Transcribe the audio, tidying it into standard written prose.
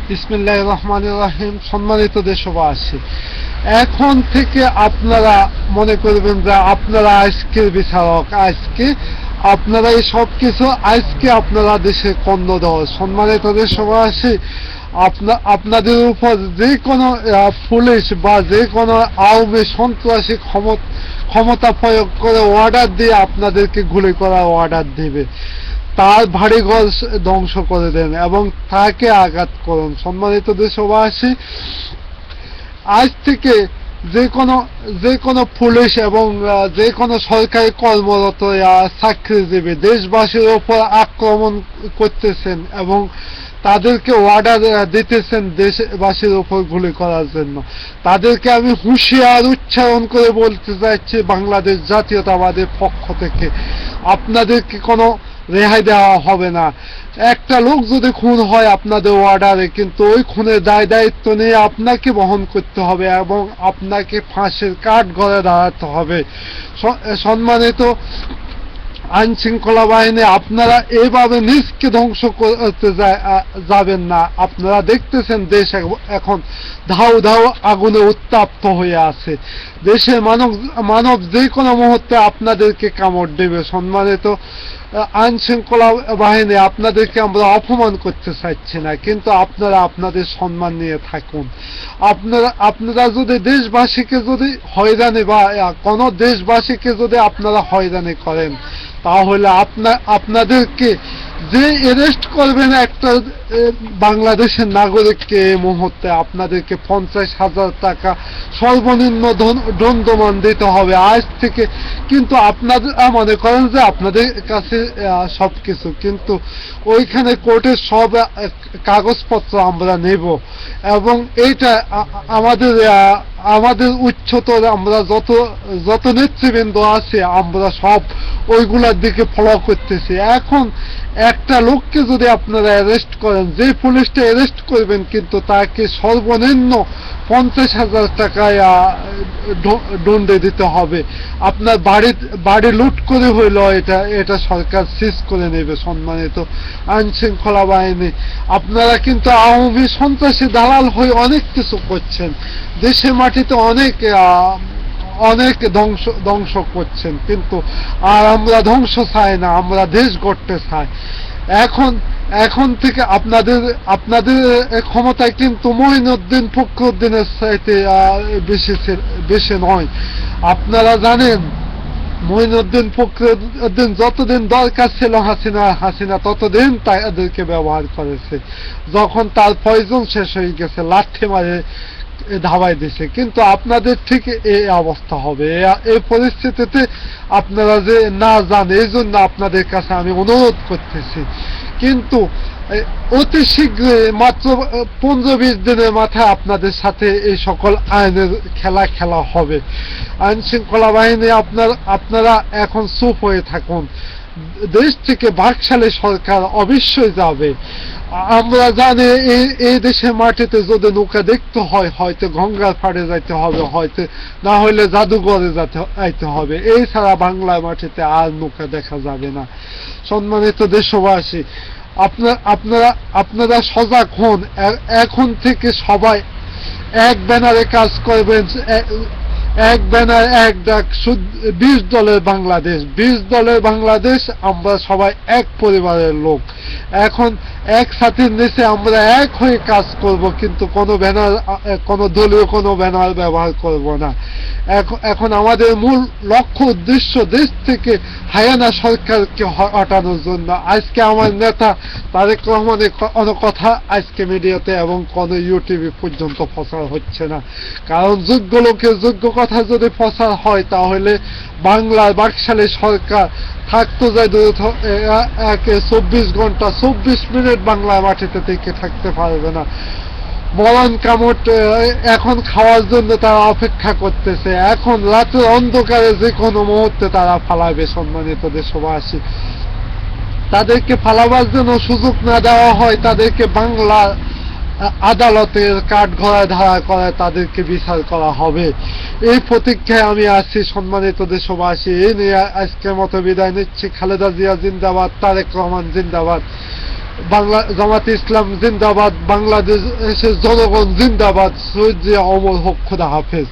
বিসমিল্লাহির রহমানির রহিম। সম্মানিত দেশবাসী, এখন থেকে আপনারা মনে করবেন যে আপনারা আজকের বিচারক, আজকে আপনারা এই সব কিছু, আজকে আপনারা দেশের কর্ণধর। সম্মানিত দেশবাসী, আপনাদের উপর যে কোনো পুলিশ বা যে কোনো আওয়ামী সন্ত্রাসী ক্ষমতা প্রয়োগ করে অর্ডার দিয়ে আপনাদেরকে গুলি করার অর্ডার দিবে, তার বাড়িঘর ধ্বংস করে দেন এবং তাকে আঘাত করুন। সম্মানিত দেশবাসী, আজ থেকে যে কোনো পুলিশ এবং যে কোনো সরকারি কর্মরত চাকরিজীবী দেশবাসীর ওপর আক্রমণ করতেছেন এবং তাদেরকে অর্ডার দিতেছেন দেশবাসীর উপর গুলি করার জন্য, তাদেরকে আমি হুঁশিয়ার উচ্চারণ করে বলতে চাইছি, বাংলাদেশ জাতীয়তাবাদের পক্ষ থেকে আপনাদেরকে কোনো রেহাই দেওয়া হবে না। একটা লোক যদি খুন হয় আপনাদের অর্ডারে, কিন্তু ওই খুনের দায়িত্ব নিয়ে আপনাকে বহন করতে হবে এবং আপনাকে ফাঁসির কাঠ গড়ে দাঁড়াতে হবে। সম্মানিত আইন শৃঙ্খলা বাহিনী, আপনারা এইভাবে নিজকে ধ্বংস করতে যাবেন না। আপনারা দেখতেছেন দেশ এখন ধাউ ধাউ আগুনে উত্তপ্ত হয়ে আছে। দেশে মানব যে কোনো মুহূর্তে আপনাদেরকে কামড় দেবে। সম্মানিত আইন শৃঙ্খলা বাহিনী, আপনাদেরকে আমরা অপমান করতে চাইছি না, কিন্তু আপনারা আপনাদের সম্মান নিয়ে থাকুন। আপনারা যদি দেশবাসীকে যদি হয়রানি বা কোনো দেশবাসীকে যদি আপনারা হয়রানি করেন, তাহলে আপনাদেরকে যে অ্যারেস্ট করবেন একটা বাংলাদেশের নাগরিককে, এই মুহূর্তে আপনাদেরকে 50,000 টাকা সর্বনিম্ন দণ্ডমান দিতে হবে আজ থেকে। কিন্তু আপনাদের মনে করেন যে আপনাদের কাছে সবকিছু, কিন্তু ওইখানে কোর্টের সব কাগজপত্র আমরা নেব এবং এইটা আমাদের উচ্চতর আমরা যত নেতৃবৃন্দ আছে আমরা সব ওইগুলার দিকে ফলো করতেছি। এখন একটা লোককে যদি আপনারা অ্যারেস্ট করেন, যে পুলিশটা অ্যারেস্ট করবেন, কিন্তু তাকে সর্বনিম্ন 50,000 টাকায় দণ্ডে দিতে হবে। আপনার বাড়ি লুট করে হইল এটা সরকার সিজ করে নেবে। সম্মানিত আইন শৃঙ্খলা বাহিনী, আপনারা কিন্তু আওয়ামী সন্ত্রাসী দালাল হয়ে অনেক কিছু করছেন, দেশের মাটিতে অনেক ধ্বংস করছেন, কিন্তু আর আমরা ধ্বংস চাই না, আমরা দেশ গড়তে চাই। এখন থেকে আপনাদের ক্ষমতায় কিন্তু মঈনুদ্দিন ফখরুদ্দিনের চাইতে বেশি নয়। আপনারা জানেন মঈনুদ্দিন ফখরুদ্দিন যতদিন দরকার ছিল হাসিনা ততদিন তাদেরকে ব্যবহার করেছে। যখন তার প্রয়োজন শেষ হয়ে গেছে, লাঠি মারে ধাবাই দিছে। কিন্তু আপনাদের ঠিক এই অবস্থা হবে। এই পরিস্থিতিতে আপনারা যে না যান, এই জন্য আপনাদের কাছে আমি অনুরোধ করতেছি। কিন্তু অতি শীঘ্রই, মাত্র 15-20 দিনের মাথায় আপনাদের সাথে এই সকল আইনের খেলা হবে। আইন শৃঙ্খলা বাহিনী, আপনারা এখন চুপ হয়ে থাকুন। দেশ থেকে বাকশালী সরকার অবশ্যই যাবে। আমরা জানি এই দেশের মাটিতে যদি নৌকা দেখতে হয়, হয়তো গঙ্গার পাড়ে যাইতে হবে, হয়তো না হইলে জাদুঘরে যাইতে হবে, এই ছাড়া বাংলার মাটিতে আর নৌকা দেখা যাবে না। সম্মানিত দেশবাসী, আপনারা সজাগ হন। এখন থেকে সবাই এক ব্যানারে কাজ করবেন, এক ব্যানার এক ডাক, 20 দলের বাংলাদেশ, 20 দলের বাংলাদেশ। আমরা সবাই এক পরিবারের লোক। এখন এক ছাতির নিচে আমরা এক হয়ে কাজ করব, কিন্তু কোনো দলীয় কোনো ব্যানার ব্যবহার করব না। এখন আমাদের মূল লক্ষ্য উদ্দেশ্য দেশ থেকে হায়ানা সরকারকে হটানোর জন্য। আজকে আমার নেতা তারেক রহমানের কোনো কথা আজকে মিডিয়াতে এবং কোনো ইউটিউবে পর্যন্ত প্রচার হচ্ছে না, কারণ যোগ্য লোকের যোগ্য কথা যদি প্রচার হয়, তাহলে বাংলার বাকশালী সরকার থাকতো যায় 24 ঘন্টা 24 মিনিট বাংলার মাটিতে টিকে থাকতে পারবে না। মরণ কামড় এখন খাওয়ার জন্য তারা অপেক্ষা করতেছে। এখন রাতের অন্ধকারে যে কোনো মুহূর্তে তারা ফালাবে। সম্মানিত দেশবাসী, তাদেরকে ফালাবার জন্য সুযোগ না দেওয়া হয়, তাদেরকে বাংলার আদালতের কাঠগড়ায় ধারা করায় তাদেরকে বিচার করা হবে। এই প্রতীক্ষায় আমি আছি। সম্মানিত দেশবাসী, এই নিয়ে আজকের মতো বিদায় নিচ্ছি। খালেদা জিয়া জিন্দাবাদ, তারেক রহমান জিন্দাবাদ। বাংলা জামাতে ইসলাম জিন্দাবাদ, বাংলাদেশের জনগণ জিন্দাবাদ, শহীদ জিয়া অমর হোক, খোদা হাফেজ।